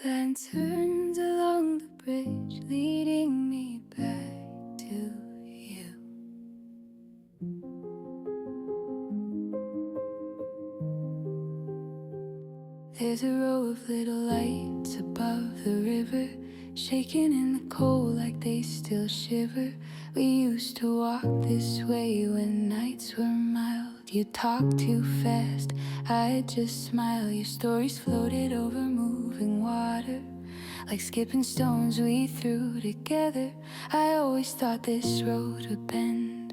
Lanterns along the bridge leading me back to you. There's a row of little lights above the river, shaking in the cold like they still shiver. We used to walk this way when nights were mild. You talk too fast, I'd just smile. Your stories floated over moving water, like skipping stones we threw together. I always thought this road would bend,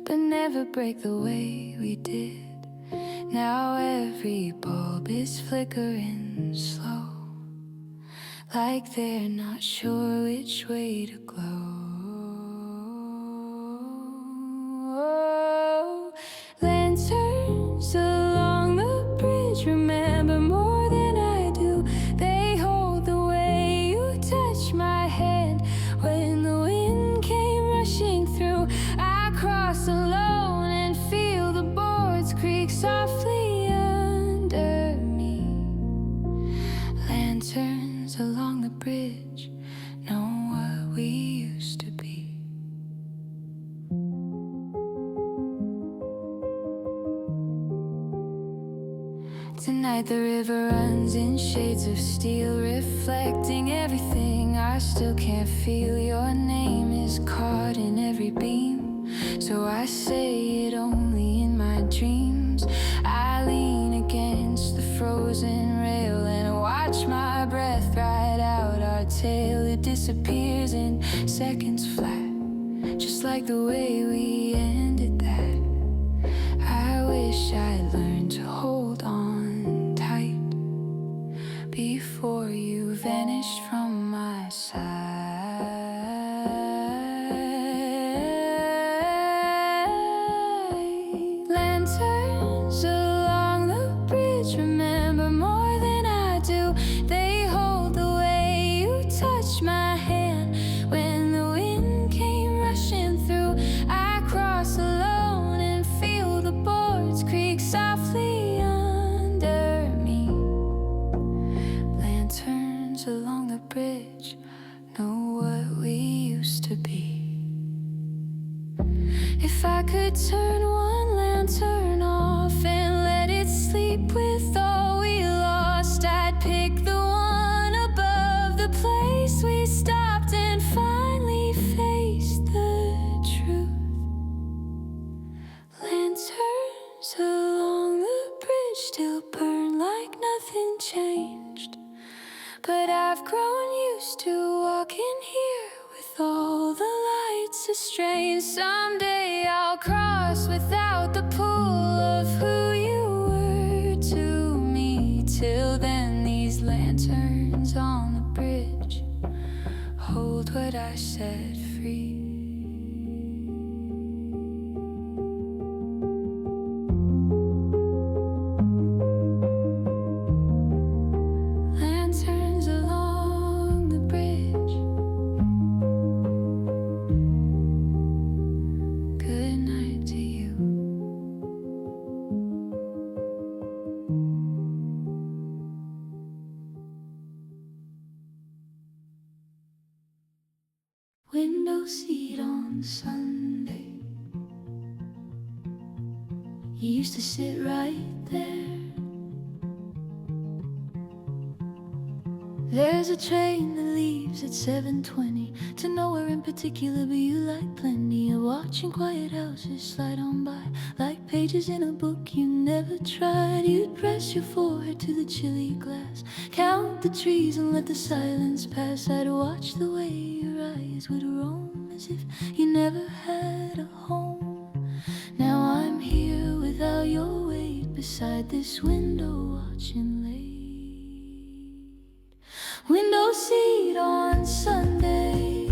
but never break the way we did. Now every bulb is flickering slow, like they're not sure which way to glow. Lanterns along the bridge remember more than I do. They hold the way you touch my hand when the wind came rushing through. I cross alone and feel the boards creak softly under me. Lanterns along the bridge know what we used to be. Tonight the river runs in shades of steel, reflecting everything I still can't feel. Your name is caught in every beam, so I say it only in my dreams. I lean against the frozen rail and watch my breath ride out our tale. It disappears in seconds flat, just like the way we ended that. I wish I'd learned to hold on tight before you vanished from my side. Lanterns along the bridge remember more than I do. They hold the way you touch my hand when the wind came rushing through. I cross alone and feel the boards creak softly under me. Lanterns along the bridge know what we used to be. If I could turn one lantern off and let it sleep with all we lost, I'd pick the one above the place we stopped and finally faced the truth. Lanterns along the bridge still burn like nothing changed, but I've grown used to walking here with all the lights estranged. Someday I'll cross without the pull of who you were to me. Till then, these lanterns on the bridge hold what I set free. Lanterns along the bridge. Good night to you. Window seat on Sunday. You used to sit right there. There's a train that leaves at 7:20 to nowhere in particular, but you like plenty of watching quiet houses slide on by like pages in a book you never tried. You'd press your forehead to the chilly glass, count the trees and let the silence pass. I'd watch the way your eyes would roam as if you never had a home. Now I'm here without your weight beside this window watching late. Window seat on Sunday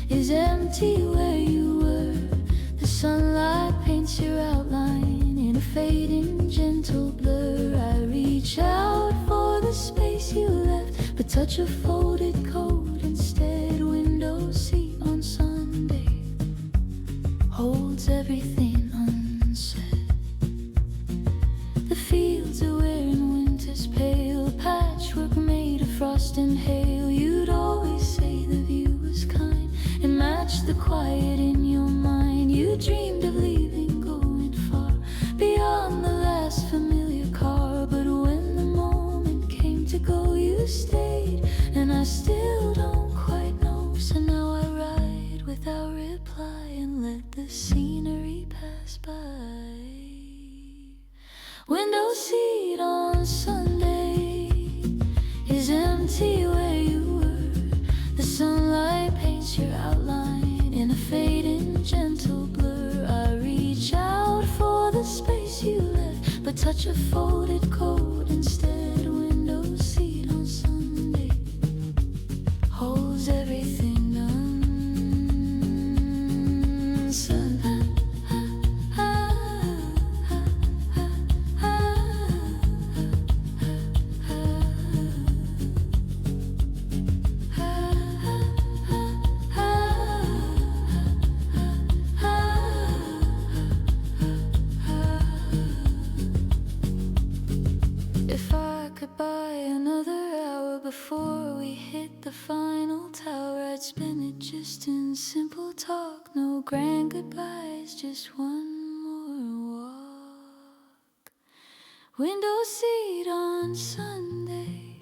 is empty where you were. The sunlight paints your outline in a fading gentle blur. I reach out for the space you left, but touch a folded coat instead. Window seat on Sunday holds everything unsaid. The fields are wearing winter's pale patchwork made of frost. frost and hail. You'd always say the view was kind and matched the quiet in your mind. You dreamed of leaving, going far beyond the last familiar car. But when the moment came to go, you stayed, and I still don't quite know. So now I ride without reply and let the scenery pass by. Window seat on Sunday is empty where you were. The sunlight paints your outline in a fading gentle blur. I reach out for the space you left, but touch a folded coat instead. Window seat on Sunday holds everything done. If I could buy another hour before we hit the final tower, I'd spend it just in simple talk. No grand goodbyes, just one more walk. Window seat on Sunday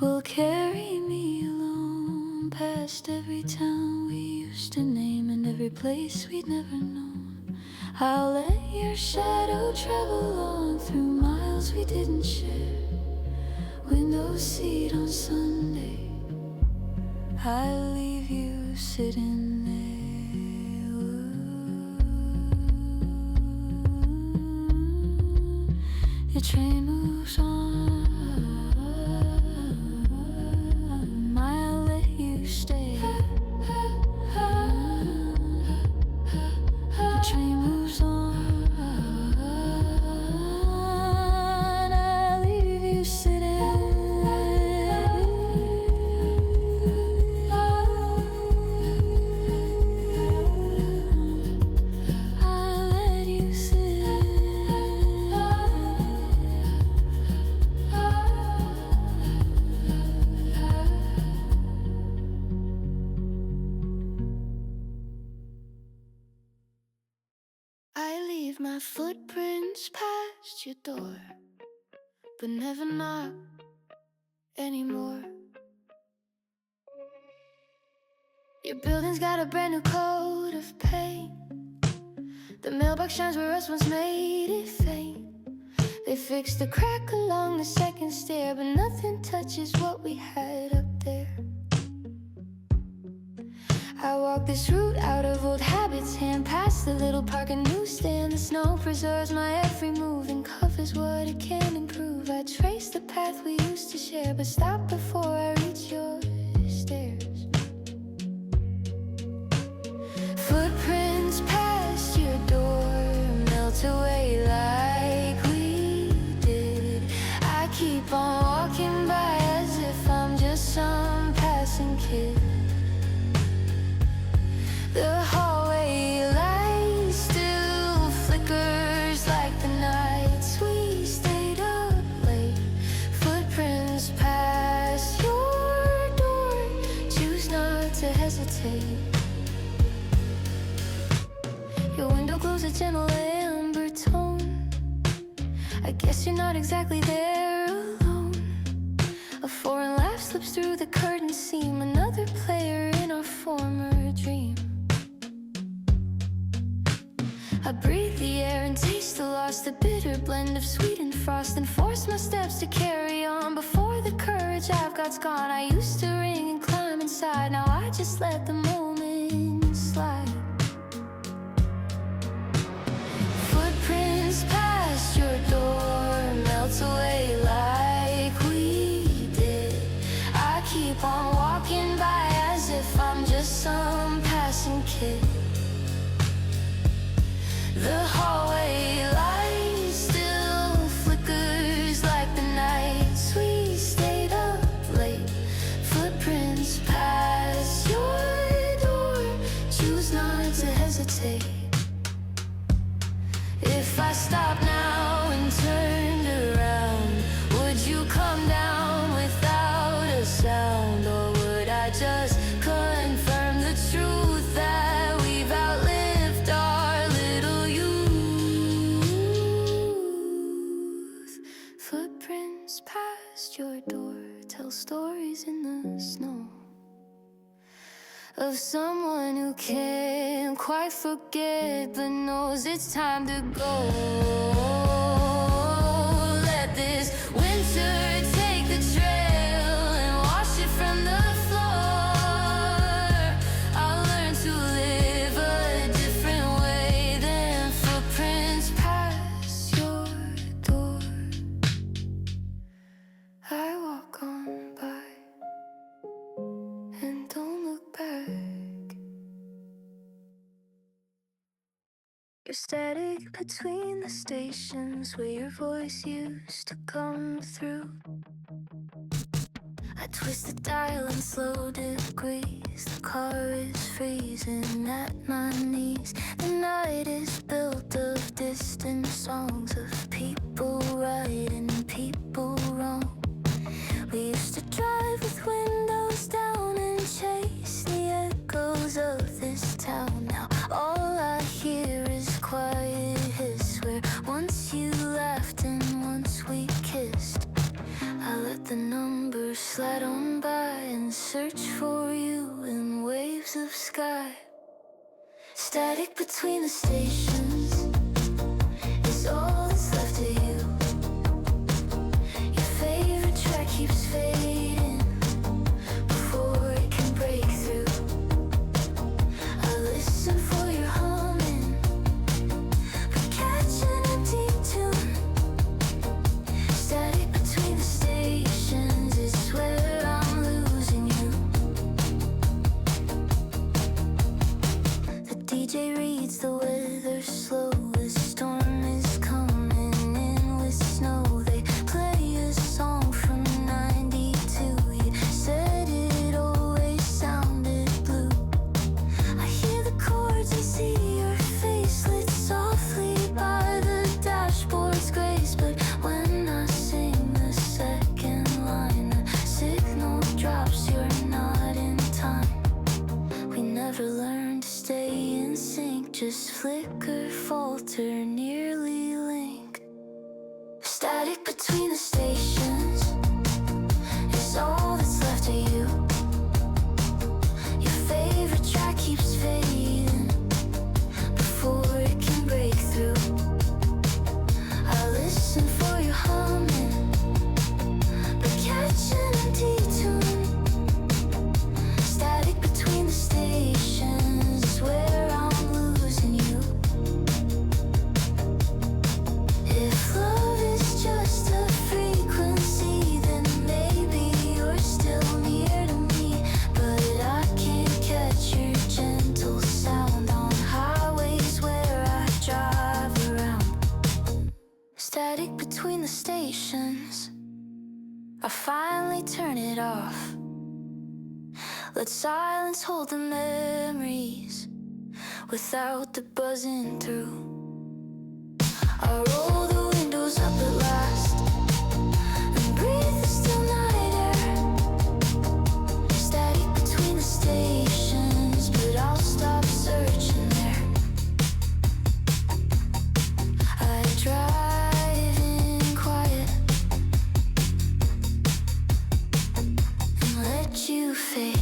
will carry me along past every town we used to name and every place we'd never known. I'll let your shadow travel on through miles we didn't share. Window seat on Sunday, I'll leave you sitting there. Ooh, the train moves on, I'll let you stay. The train moves on, I'll leave you sitting. I'll let you sit. I leave my footprints past your door, but never knock anymore. Your building's got a brand new coat of paint. The mailbox shines where us once made it faint. They fixed the crack along the second stair, but nothing touches what we had up there. I walk this route out of old habits, hand past the little park and newsstand. The snow preserves my every move and covers what it can improve. I trace the path we used to share, but stop before I reach your stairs. Footprints past your door melt away like we did. I keep on walking by as if I'm just some passing kid. The hallway light still flickers like the nights we stayed up late. Footprints past your door, choose not to hesitate. Your window glows a gentle amber tone. I guess you're not exactly there alone. A foreign laugh slips through the curtain seam, another player in our former dream. I breathe the air and taste the loss, the bitter blend of sweet and frost, and force my steps to carry on before the courage I've got's gone. I used to ring and climb inside, now I just let the moment slide. Footprints past your door melt away like we did. I keep on walking by as if I'm just some passing kid. The hallway light still flickers like the nights we stayed up late. Footprints past your door. just confirm the truth that we've outlived our little youth. Footprints past your door tell stories in the snow of someone who can't quite forget but knows it's time to go. Let this winter take the trail and wash it from the floor. I'll learn to live a different way than footprints past your door. I walk on by and don't look back. You're static between the stations where your voice used to come through. I twist the dial in slow degrees. The car is freezing at my knees. The night is built of distant songs of people right and people wrong. We used to drive with windows down and chase the echoes of this town. Now all I hear is quiet hiss where once you laughed and once we kissed. I let the numbers slide on by and search for you in waves of sky. Static between the stations is all that's left of you. Your favorite track keeps fading before it can break through. I listen for your humming, but catch an empty tune. Static between the stations is where I'm losing you. The DJ reads the weather slow. A storm is coming in with snow. They play a song from '92. You said it always sounded blue. I hear the chords and see your face lit softly by the dashboard's grace. But when I sing the second line, the signal drops, you're not in time. We never learned to stay in sync, just flicker, falter, nearly linked. Static between the stations is all that's left of you. Your favorite track keeps fading before it can break through. I listen for your humming, but catch an empty tune. Static between the stations is where I'm losing you. If love is just a frequency, then maybe you're still near to me. But I can't catch your gentle sound on highways where I drive around. Static between the stations, I finally turn it off. Let silence hold the memories without the buzzing through. I roll the windows up at last and breathe the still night air. Static between the stations, but I'll stop searching there. I drive in quiet and let you fade.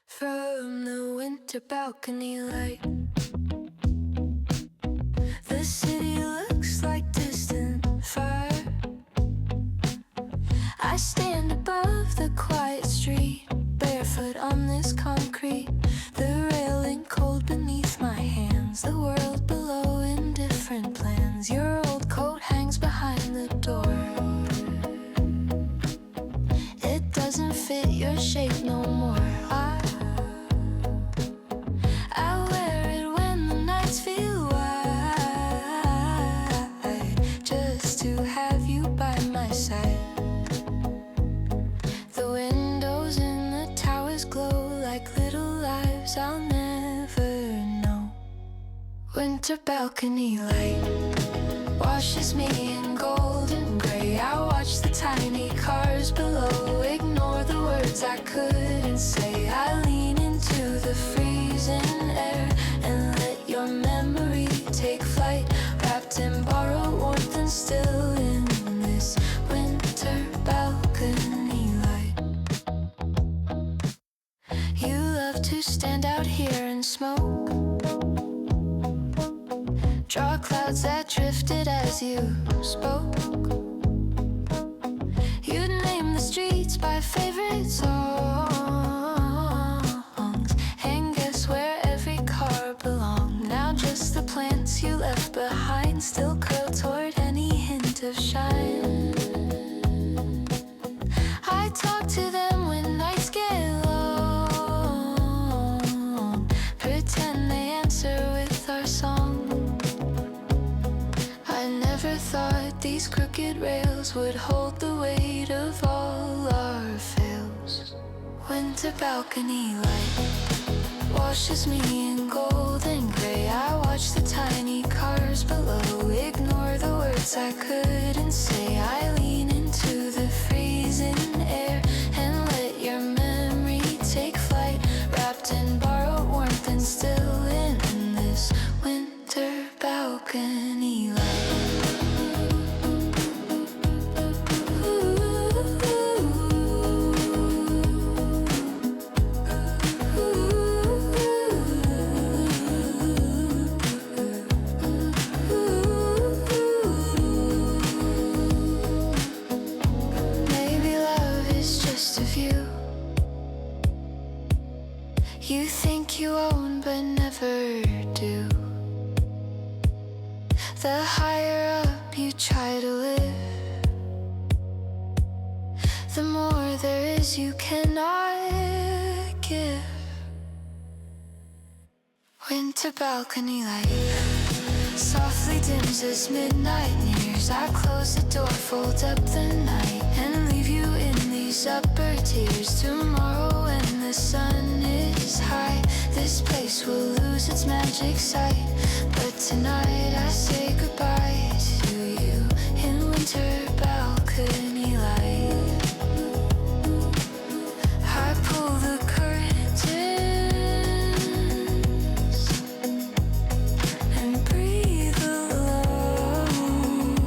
From the winter balcony light, the city looks like distant fire. I stand above the quiet street, barefoot on this concrete, the railing cold beneath my hands, the world below in different plans. Your old coat hangs behind the door. It doesn't fit your shape no more. I wear it when the nights feel wide, just to have you by my side. The windows in the towers glow like little lives I'll never Winter balcony light washes me in golden gray. I watch the tiny cars below, ignore the words I couldn't say. I lean into the freezing air and let your memory take flight, wrapped in borrowed warmth and still in this winter balcony light. You love to stand out here and smoke, draw clouds that drifted as you spoke. You'd name the streets by favorite songs and guess where every car belonged. Now just the plants you left behind still curl toward any hint of shine. I talk to them when nights get long, pretend they answer with our song. I never thought these crooked rails would hold the weight of all our fails. Winter balcony light washes me in golden gray. I watch the tiny cars below, ignore the words I couldn't say. I lean into the freezing air and let your memory take flight, wrapped in borrowed warmth and still in this winter balcony light. Maybe love is just a view you think you own but never do. The higher up you try to live, the more there is you cannot give. Winter balcony light softly dims as midnight nears. I close the door, fold up the night, and leave you in these upper tiers. Tomorrow when the sun is high, this place will lose its magic sight. But tonight I say goodbye to you in winter balcony light. I pull the curtains and breathe alone,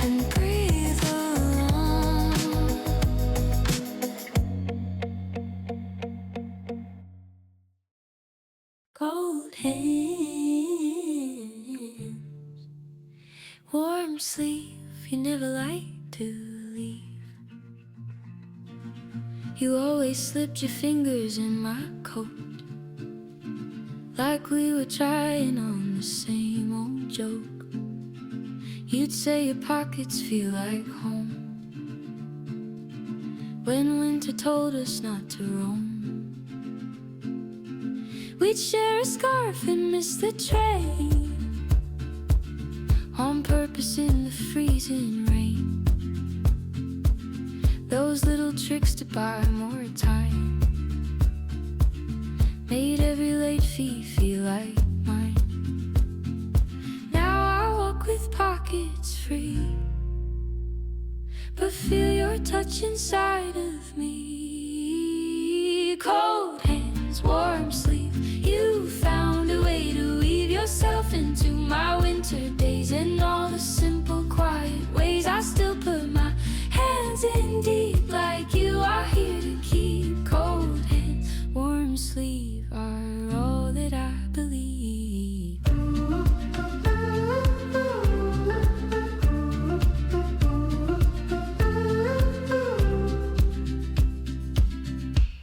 and breathe alone. Cold hands, warm sleep, you never like to leave. You always slipped your fingers in my coat, like we were trying on the same old joke. You'd say your pockets feel like home when winter told us not to roam. We'd share a scarf and miss the train on purpose in the freezing rain. Those little tricks to buy more time made every late fee feel like mine. Now I walk with pockets free, but feel your touch inside of me. Cold hands, warm sleep, you found a way to weave yourself into my winter days. And all the simple quiet ways I still put my hands in deep, like you are here to keep. Cold hands, warm sleep are all that I believe.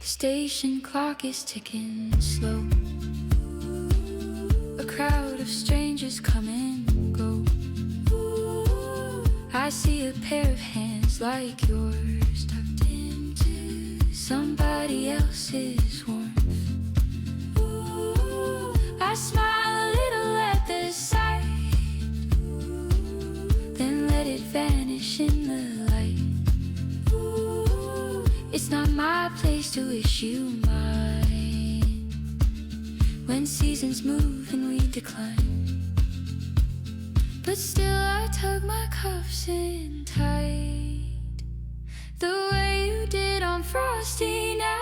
The station clock is ticking slow, a crowd of strangers come and go. I see a pair of hands like yours tucked into somebody else's warmth. I smile a little at the sight, then let it vanish in the light. It's not my place to wish you mine, when seasons move and we decline. But still I tug my cuffs in tight, the way you did on frosty nights.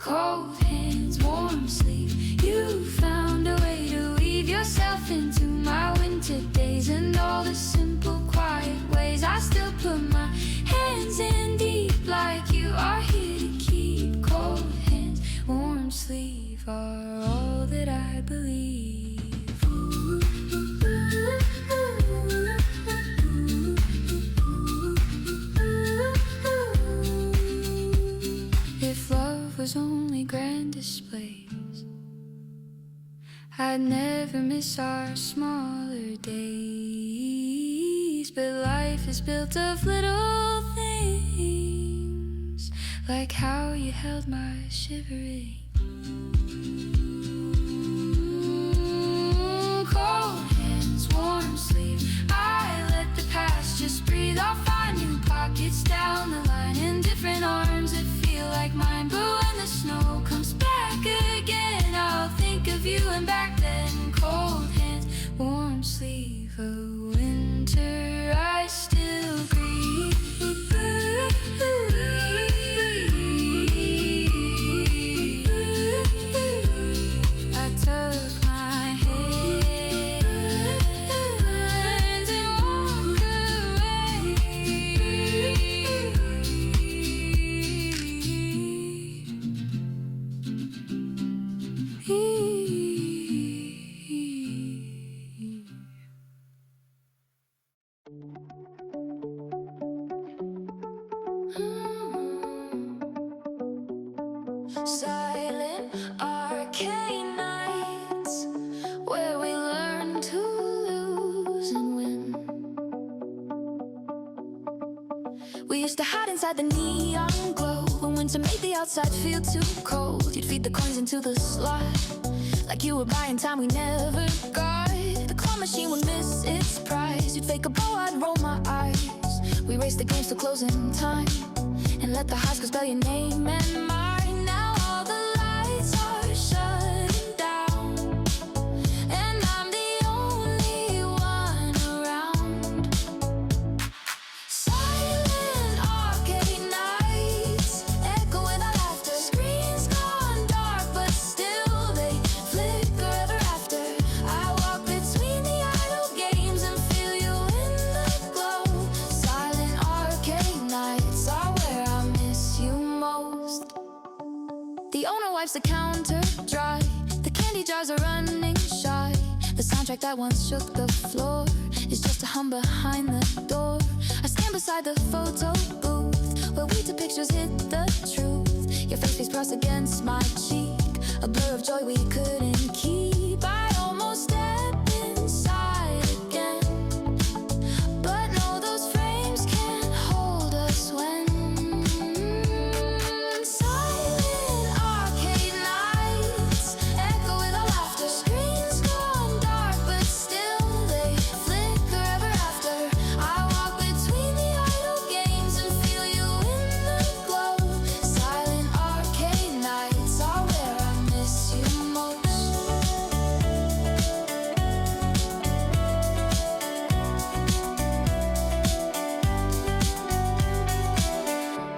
Cold hands, warm sleep, you found a way to weave yourself into my winter days. And all the simple quiet ways I still put my hands in deep, like you are here to keep. Cold hands, warm sleep are all that I believe. If love was only grand displays, I'd never miss our smaller days. But life is built of little things, like how you held my shivering. Cold hands, warm sleep, I let the past just breathe. I'll find new pockets down the line in different arms that feel like mine. But when the snow comes back again, I'll think of you and back then. Cold hands, warm sleep, a winter I still grieve. I took my hands and walked silent arcade nights where we learn to lose and win. We used to hide inside the neon glow when winter made the outside feel too cold. You'd feed the coins into the slot like you were buying time we never got. The claw machine would miss its prize. You'd fake a bow, I'd roll my eyes. We raced the games to closing time and let the high school spell your name and mine. Now all the lights are shutting down and I'm the only one around. Silent arcade nights echo with our laughter. Screens gone dark but still they flicker ever after. I walk between the idle games and feel you in the glow. Silent arcade nights are where I miss you most. The owner wipes the counter dry, the candy jars are running shy. The soundtrack that once shook the floor is just a hum behind the door. I stand beside the photo booth where we two pictures hit the truth. Your face pressed against my cheek, a blur of joy we couldn't keep. I almost step inside again, but no, those frames can't hold us when silent arcade nights echo with our laughter. Screens gone dark but still they flicker ever after. I walk between the idle games and feel you in the glow. Silent arcade nights are where I miss you most.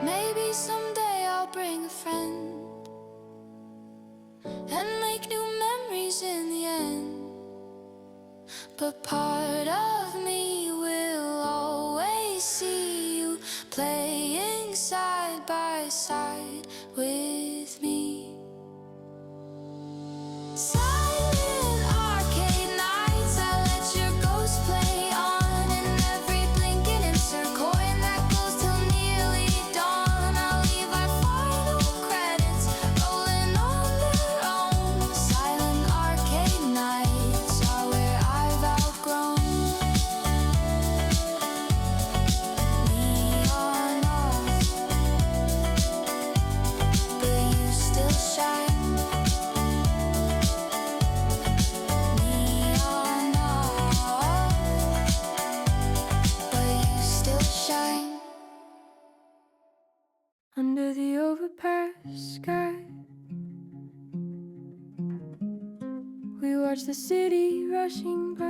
Maybe someday I'll bring a friend and make new memories in the end. But part of me will always see you playing side by side with me. Silent arcade nights, I let your ghost play on in every blinking insert coin that goes till nearly dawn. I'll leave our final credits rolling on their own. Silent arcade nights are where I've outgrown. Neon off, but you still shine. Neon off, but you still shine. Under the overpass sky, watch the city rushing by.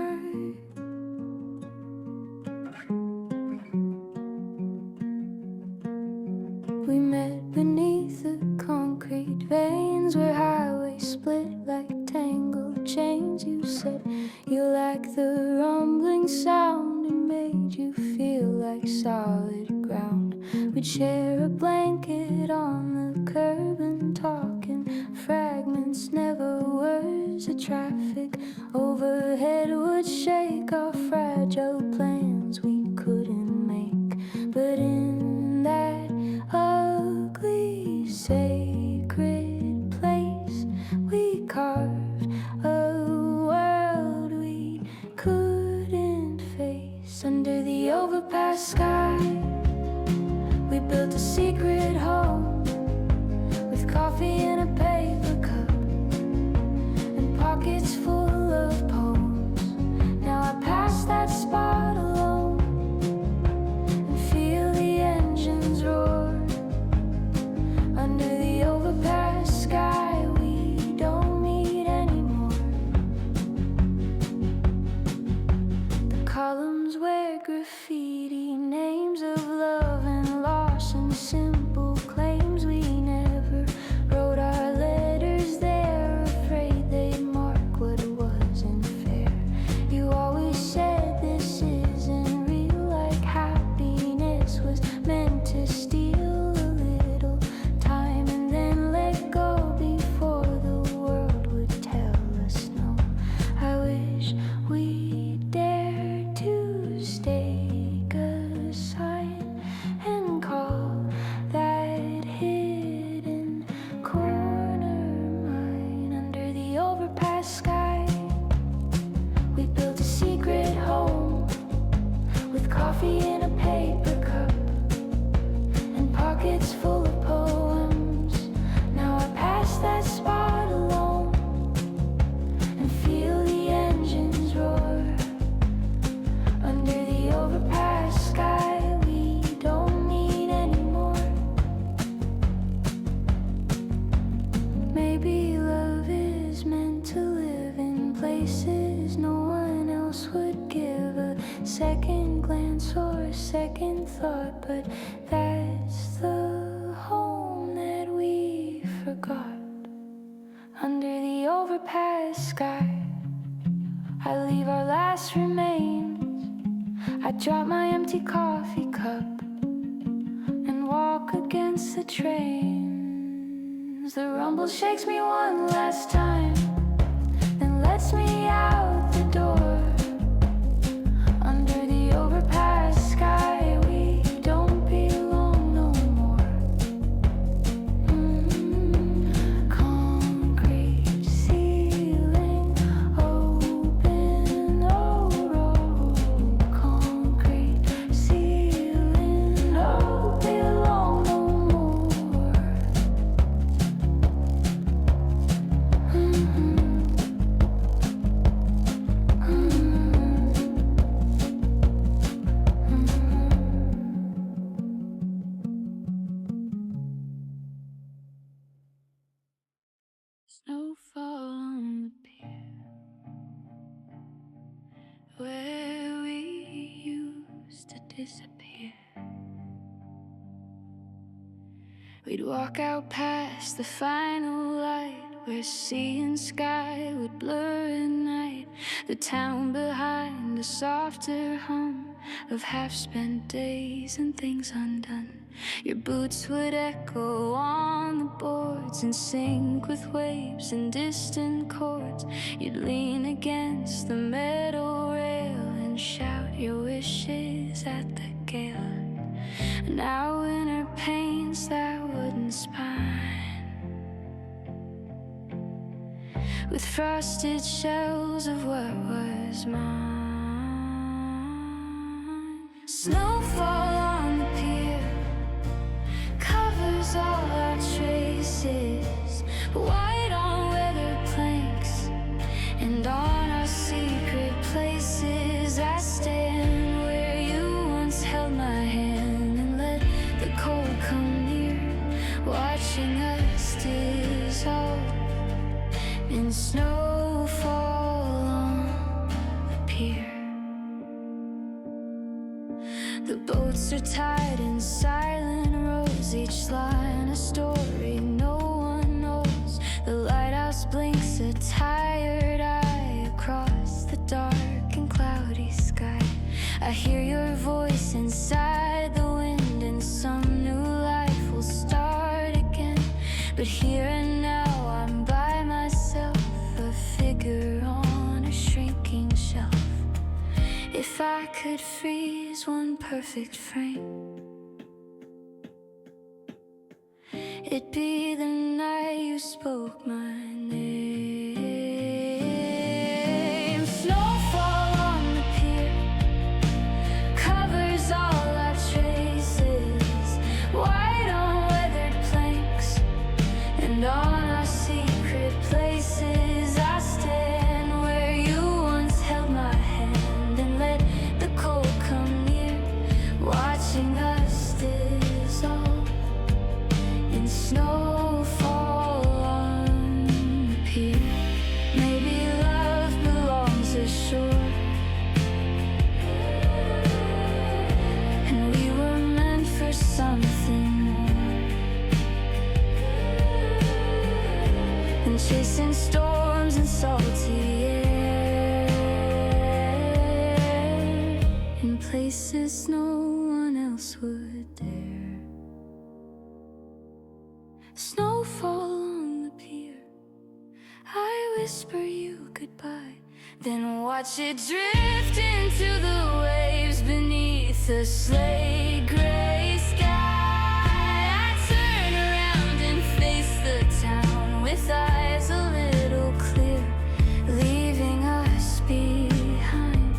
We met beneath the concrete veins where highways split like tangled chains. You said you liked the rumbling sound, it made you feel like solid ground. We'd share a blanket on the curb and talk in fragments, never words. The traffic overhead would shake our fragile plans we couldn't make. But in that ugly sacred place, we carved a world we couldn't face. Under the overpass sky, we built a secret home with coffee in a paper cup and pockets full of poems. Now I pass that spot alone and feel the engines roar. Under the overpass sky, we don't meet anymore. The columns wear graffiti, names of love and loss and simple claims. We never wrote our letters there, afraid they'd mark what wasn't fair. You always said this isn't real, like happiness was meant to steal a little time and then let go before the world would tell us no. I wish we dared to stake a sign and call that hidden corner mine. Under the overpass sky, we built a secret home with coffee in a paper cup and pockets full of poems. Now I pass that spot alone and feel the engines roar. Under the overpass sky, we don't meet anymore. Maybe love is meant to live in places no one else would give a second glance or a second thought, but that's the home that we forgot. Under the overpass sky, I leave our last remains. I drop my empty coffee cup and walk against the trains. The rumble shakes me one last time, then lets me out the door. Under the overpass sky, we don't belong no more. Concrete ceiling, open road. Concrete ceiling, no belong no more. Snowfall on the pier, where we used to disappear. We'd walk out past the final light, where sea and sky would blur at night. The town behind, a softer hum of half-spent days and things undone. Your boots would echo on the boards in sync with waves and distant chords. You'd lean against the metal rail and shout your wishes at the gale. Now winter paints that wooden spine with frosted shells of what was mine. Snowfall on the pier covers all our traces, white on weathered planks and on our secret places. I stand where you once held my hand and let the cold come near, watching us dissolve in snowfall. are tied in silent rows, each line a story no one knows. The lighthouse blinks a tired eye across the dark and cloudy sky. I hear your voice inside the wind, and some new life will start again. But here and now I'm by myself, a figure on a shrinking shelf. If I could freeze one perfect frame, it'd be the night you spoke my name. Snowfall on the pier covers all our traces, white on weathered planks and on our secret places. I stand where you once held my hand and let the cold come near, watching us dissolve in snowfall on the pier. Maybe love belongs ashore, and we were meant for something more than chasing storms and salty air in places no one else would dare. Snowfall on the pier, I whisper you goodbye, then watch it drift into the waves beneath the slate gray sky. I turn around and face the town with eyes a little clear, leaving us behind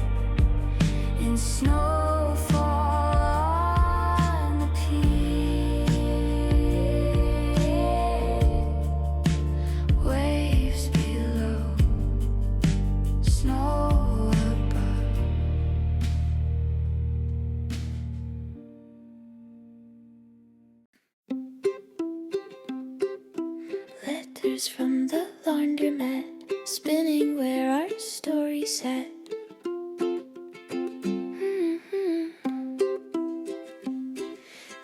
in snowfall on the pier. Waves below, snow above. Letters from the laundromat, spinning where our story sat.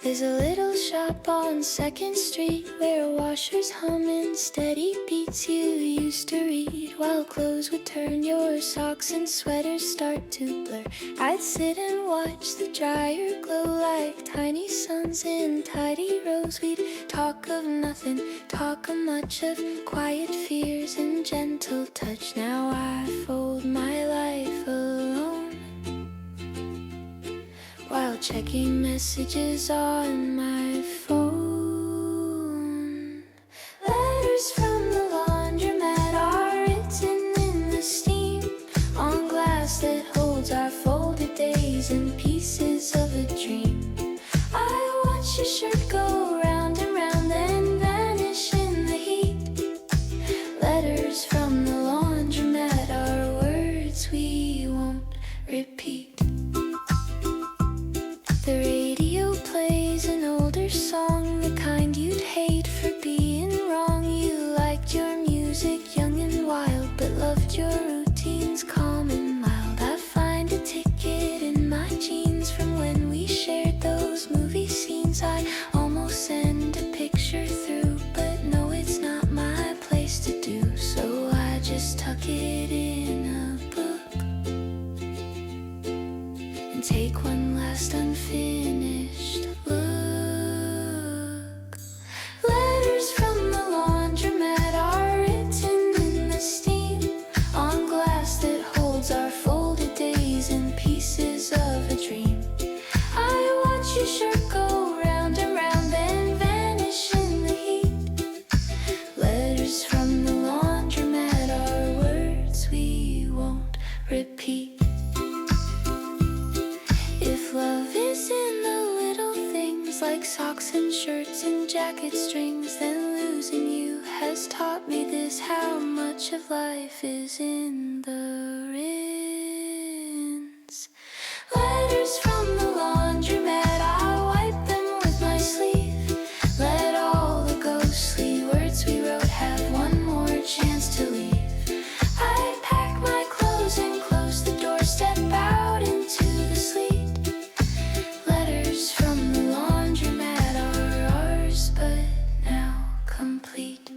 There's a little shop on 2nd Street where washers hum in steady beats you used to read, while clothes would turn your socks and sweaters start to blur. I'd sit and watch the dryer glow like tiny suns in tidy rows. We'd talk of nothing, talk of much, of quiet fears and gentle touch. Now I fold my life alone while checking messages on my phone. Letters from the laundromat are written in the steam on glass that holds our folded days and pieces of a dream. I watch your shirt go round and round and vanish in the heat. Letters from the laundromat are words we won't repeat. The radio plays an older song, the kind you'd hate for being wrong. You liked your music young and wild, but loved your routines calm and mild. I find a ticket in my jeans from when we shared those movie scenes. I almost send a picture through, but no, it's not my place to do, so I just tuck it in a book and take one last unfinished look. Letters from the laundromat are written in the steam on glass that holds our folded days and pieces of a dream. I watch your shirt go round and round and vanish in the heat. Letters from the laundromat are words we won't repeat. If love is in the little things like socks and shirts and jacket strings, then losing you has taught me this, how much of life is in the rinse. Letters from the laundromat, I wipe them with my sleeve. Let all the ghostly words we wrote have one more chance to leave. I pack my clothes and close the door, step out into the sleet. Letters complete.